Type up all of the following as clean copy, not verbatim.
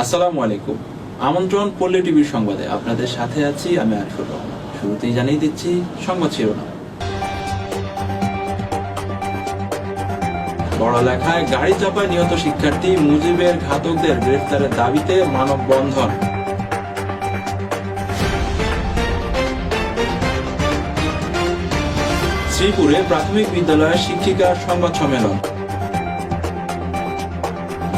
আসসালামু আলাইকুম। আমন্ত্রণ পল্লী টিভির সংবাদে আপনাদের সাথে আছি আমি আরিফুর রহমান। শুরুতেই জানিয়ে দিচ্ছি সংবাদ শিরোনাম। পড়ালেখায় গাড়ি চাপায় নিহত শিক্ষার্থী মুজিবের ঘাতকদের গ্রেফতারের দাবিতে মানববন্ধন। শ্রীপুরে প্রাথমিক বিদ্যালয়ের শিক্ষিকার সংবাদ সম্মেলন।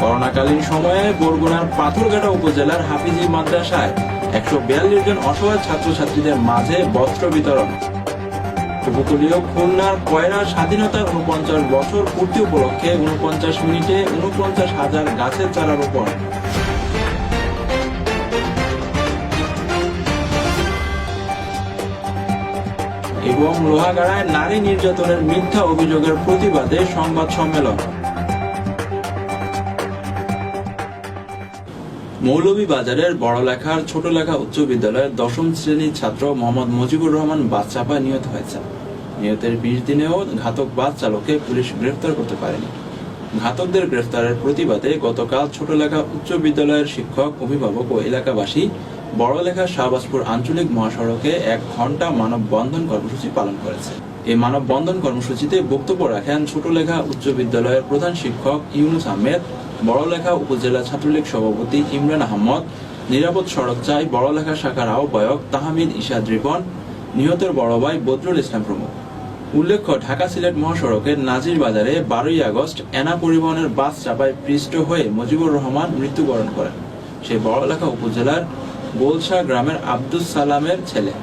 করোনাকালীন সময়ে বরগুনার পাথরঘাটা উপজেলার হাফিজি মাদ্রাসায় 142 জন অসহায় ছাত্রছাত্রীদের মাঝে বস্ত্র বিতরণ। উপকূলীয় খুলনার কয়রা স্বাধীনতার 49 বছর পূর্তি উপলক্ষে 49 মিনিটে 49,000 গাছের চারা রোপণ। এবং লোহাগাড়ায় নারী নির্যাতনের মিথ্যা অভিযোগের প্রতিবাদে সংবাদ সম্মেলন। মৌলভীবাজারের বড়লেখার ছোটলেখা উচ্চ বিদ্যালয়ের 10ম শ্রেণীর ছাত্র মোহাম্মদ মুজিবুর রহমান বাস চাপায় নিহত হয়েছে। নিহতের 20 দিনেও ঘাতক বাস চালককে পুলিশ গ্রেফতার করতে পারেনি। ঘাতকদের গ্রেফতারের প্রতিবাদে গতকাল ছোটলেখা উচ্চ বিদ্যালয়ের শিক্ষক, অভিভাবক ও এলাকাবাসী বড়লেখা শাহবাজপুর আঞ্চলিক মহাসড়কে 1 ঘণ্টা মানববন্ধন কর্মসূচি পালন করেছে। এই মানববন্ধন কর্মসূচিতে বক্তব্য রাখেন ছোটলেখা উচ্চ বিদ্যালয়ের প্রধান শিক্ষক ইউনুস আহমেদ, বড়লেখা উপজেলা ছাত্রলীগ সভাপতি ইমরান আহমদ, নিরাপদ সড়ক চাই বড়লেখা শাখার আহ্বায়ক তাহমিদ ইশাদ রিপন, নিহতের বড় ভাই বদরুল ইসলাম প্রমুখ। উল্লেখ্য, ঢাকা সিলেট মহাসড়কের নাজির বাজারে 12ই আগস্ট এনা পরিবহনের বাস চাপায় পৃষ্ঠ হয়ে মুজিবুর রহমান মৃত্যুবরণ করেন। সে বড়লেখা উপজেলার গোলশা গ্রামের আব্দুস সালামের ছেলে।